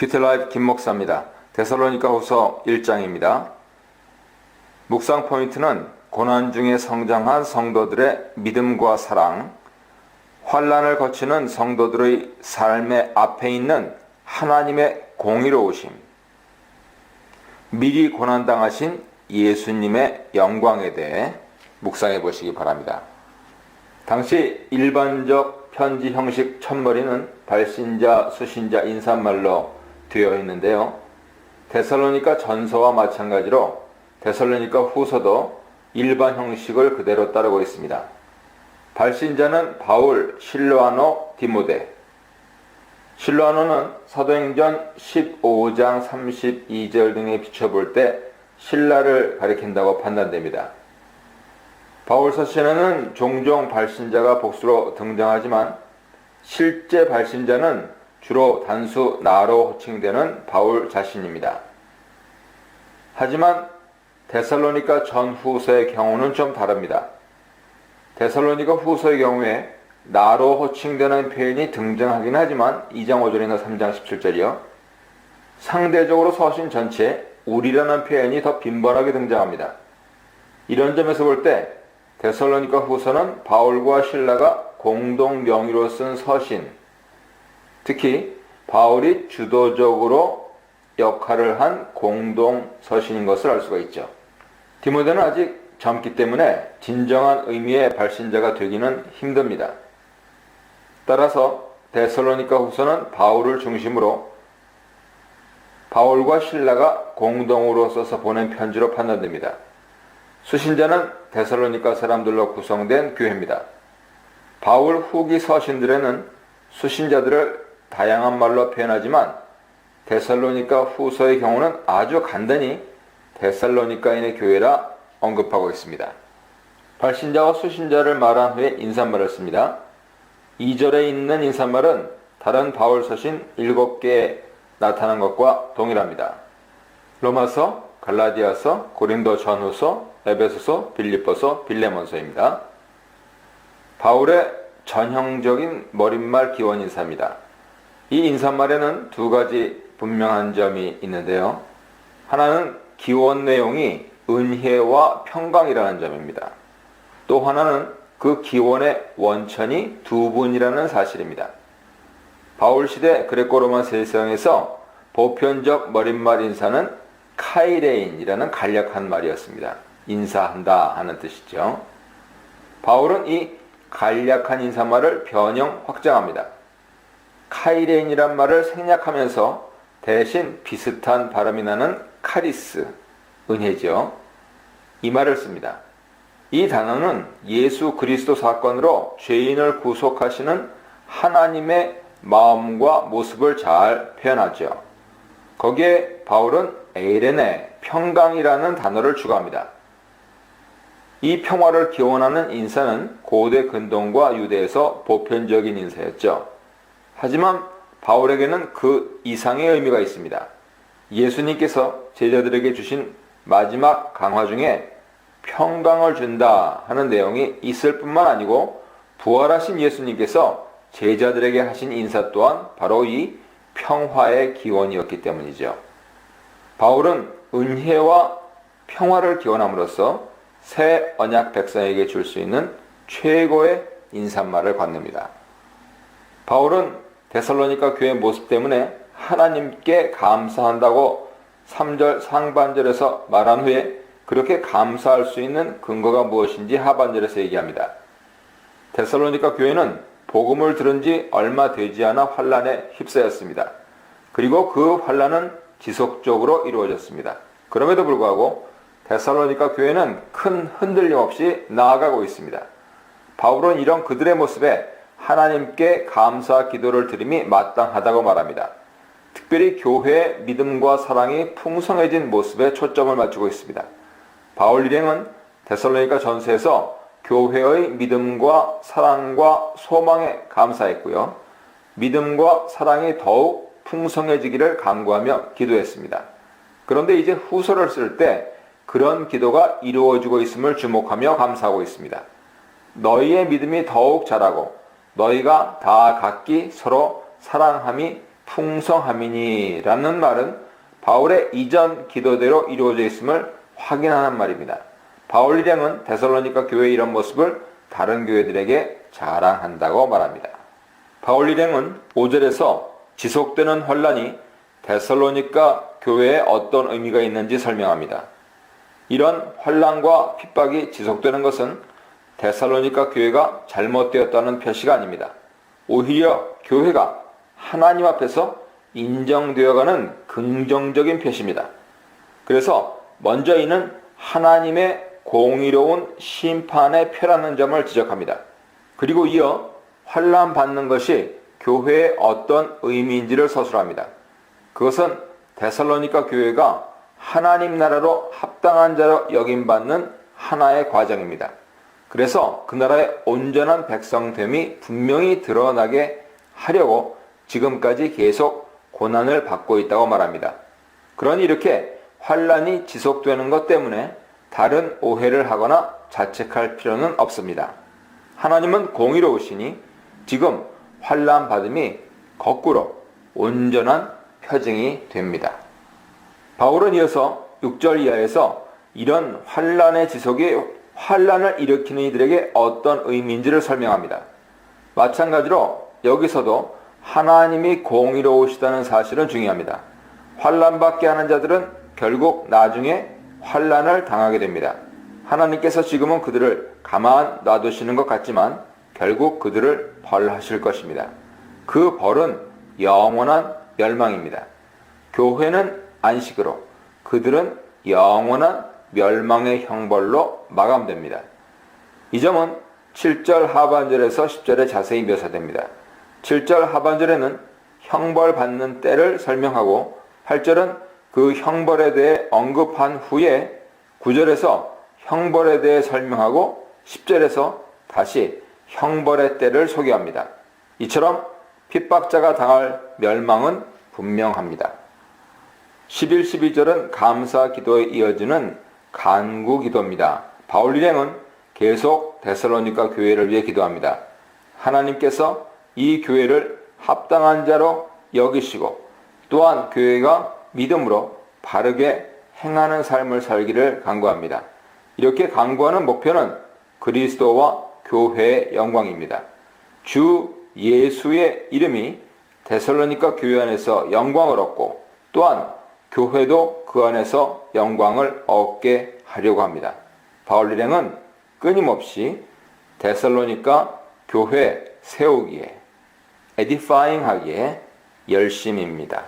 큐티라이프 김목사입니다. 데살로니가후서 1장입니다. 묵상 포인트는 고난 중에 성장한 성도들의 믿음과 사랑, 환난을 거치는 성도들의 삶의 앞에 있는 하나님의 공의로우심, 미리 고난당하신 예수님의 영광에 대해 묵상해 보시기 바랍니다. 당시 일반적 편지 형식 첫머리는 발신자, 수신자 인사말로 되어 있는데요. 데살로니가 전서와 마찬가지로 데살로니가 후서도 일반 형식을 그대로 따르고 있습니다. 발신자는 바울, 실로아노, 디모데. 실로아노는 사도행전 15장 32절 등에 비춰볼 때 신라를 가리킨다고 판단됩니다. 바울 서신에는 종종 발신자가 복수로 등장하지만 실제 발신자는 주로 단수 나로 호칭되는 바울 자신입니다. 하지만 데살로니가 전후서의 경우는 좀 다릅니다. 데살로니가 후서의 경우에 나로 호칭되는 표현이 등장하긴 하지만 2장 5절이나 3장 17절이요. 상대적으로 서신 전체에 우리라는 표현이 더 빈번하게 등장합니다. 이런 점에서 볼 때 데살로니가 후서는 바울과 실라가 공동 명의로 쓴 서신, 특히 바울이 주도적으로 역할을 한 공동 서신인 것을 알 수가 있죠. 디모데는 아직 젊기 때문에 진정한 의미의 발신자가 되기는 힘듭니다. 따라서 데살로니가 후서는 바울을 중심으로 바울과 실라가 공동으로 써서 보낸 편지로 판단됩니다. 수신자는 데살로니가 사람들로 구성된 교회입니다. 바울 후기 서신들에는 수신자들을 다양한 말로 표현하지만 데살로니가 후서의 경우는 아주 간단히 데살로니가인의 교회라 언급하고 있습니다. 발신자와 수신자를 말한 후에 인사말을 씁니다. 2절에 있는 인사말은 다른 바울 서신 7개에 나타난 것과 동일합니다. 로마서, 갈라디아서, 고린도 전후서, 에베소서, 빌립보서, 빌레몬서입니다. 바울의 전형적인 머릿말 기원 인사입니다. 이 인사말에는 두 가지 분명한 점이 있는데요. 하나는 기원 내용이 은혜와 평강이라는 점입니다. 또 하나는 그 기원의 원천이 두 분이라는 사실입니다. 바울 시대 그레코로마 세상에서 보편적 머릿말 인사는 카이레인이라는 간략한 말이었습니다. 인사한다 하는 뜻이죠. 바울은 이 간략한 인사말을 변형 확장합니다. 카이레인이란 말을 생략하면서 대신 비슷한 발음이 나는 카리스, 은혜죠. 이 말을 씁니다. 이 단어는 예수 그리스도 사건으로 죄인을 구속하시는 하나님의 마음과 모습을 잘 표현하죠. 거기에 바울은 에이레네, 평강이라는 단어를 추가합니다. 이 평화를 기원하는 인사는 고대 근동과 유대에서 보편적인 인사였죠. 하지만 바울에게는 그 이상의 의미가 있습니다. 예수님께서 제자들에게 주신 마지막 강화 중에 평강을 준다 하는 내용이 있을 뿐만 아니고 부활하신 예수님께서 제자들에게 하신 인사 또한 바로 이 평화의 기원이었기 때문이죠. 바울은 은혜와 평화를 기원함으로써 새 언약 백성에게 줄 수 있는 최고의 인사말을 건넵니다. 바울은 데살로니가 교회의 모습 때문에 하나님께 감사한다고 3절 상반절에서 말한 후에 그렇게 감사할 수 있는 근거가 무엇인지 하반절에서 얘기합니다. 데살로니가 교회는 복음을 들은 지 얼마 되지 않아 환난에 휩싸였습니다. 그리고 그 환난은 지속적으로 이루어졌습니다. 그럼에도 불구하고 데살로니가 교회는 큰 흔들림 없이 나아가고 있습니다. 바울은 이런 그들의 모습에 하나님께 감사 기도를 드림이 마땅하다고 말합니다. 특별히 교회의 믿음과 사랑이 풍성해진 모습에 초점을 맞추고 있습니다. 바울 일행은 데살로니가 전서에서 교회의 믿음과 사랑과 소망에 감사했고요. 믿음과 사랑이 더욱 풍성해지기를 간구하며 기도했습니다. 그런데 이제 후서를 쓸 때 그런 기도가 이루어지고 있음을 주목하며 감사하고 있습니다. 너희의 믿음이 더욱 자라고 너희가 다 각기 서로 사랑함이 풍성함이니라는 말은 바울의 이전 기도대로 이루어져 있음을 확인하는 말입니다. 바울 일행은 데살로니가 교회의 이런 모습을 다른 교회들에게 자랑한다고 말합니다. 바울 일행은 5절에서 지속되는 환란이 데살로니가 교회에 어떤 의미가 있는지 설명합니다. 이런 환란과 핍박이 지속되는 것은 데살로니가 교회가 잘못되었다는 표시가 아닙니다. 오히려 교회가 하나님 앞에서 인정되어가는 긍정적인 표시입니다. 그래서 먼저 이는 하나님의 공의로운 심판의 표라는 점을 지적합니다. 그리고 이어 환난 받는 것이 교회의 어떤 의미인지를 서술합니다. 그것은 데살로니가 교회가 하나님 나라로 합당한 자로 여김받는 하나의 과정입니다. 그래서 그 나라의 온전한 백성됨이 분명히 드러나게 하려고 지금까지 계속 고난을 받고 있다고 말합니다. 그러니 이렇게 환란이 지속되는 것 때문에 다른 오해를 하거나 자책할 필요는 없습니다. 하나님은 공의로우시니 지금 환난 받음이 거꾸로 온전한 표징이 됩니다. 바울은 이어서 6절 이하에서 이런 환란의 지속이 환란을 일으키는 이들에게 어떤 의미인지를 설명합니다. 마찬가지로 여기서도 하나님이 공의로우시다는 사실은 중요합니다. 환난받게 하는 자들은 결국 나중에 환난을 당하게 됩니다. 하나님께서 지금은 그들을 가만 놔두시는 것 같지만 결국 그들을 벌하실 것입니다. 그 벌은 영원한 멸망입니다. 교회는 안식으로, 그들은 영원한 멸망의 형벌로 마감됩니다. 이 점은 7절 하반절에서 10절에 자세히 묘사됩니다. 7절 하반절에는 형벌 받는 때를 설명하고 8절은 그 형벌에 대해 언급한 후에 9절에서 형벌에 대해 설명하고 10절에서 다시 형벌의 때를 소개합니다. 이처럼 핍박자가 당할 멸망은 분명합니다. 11, 12절은 감사 기도에 이어지는 간구 기도입니다. 바울 일행은 계속 데살로니가 교회를 위해 기도합니다. 하나님께서 이 교회를 합당한 자로 여기시고 또한 교회가 믿음으로 바르게 행하는 삶을 살기를 간구합니다. 이렇게 간구하는 목표는 그리스도와 교회의 영광입니다. 주 예수의 이름이 데살로니가 교회 안에서 영광을 얻고 또한 교회도 그 안에서 영광을 얻게 하려고 합니다. 바울 일행은 끊임없이 데살로니가 교회 세우기에, 에디파잉 하기에 열심입니다.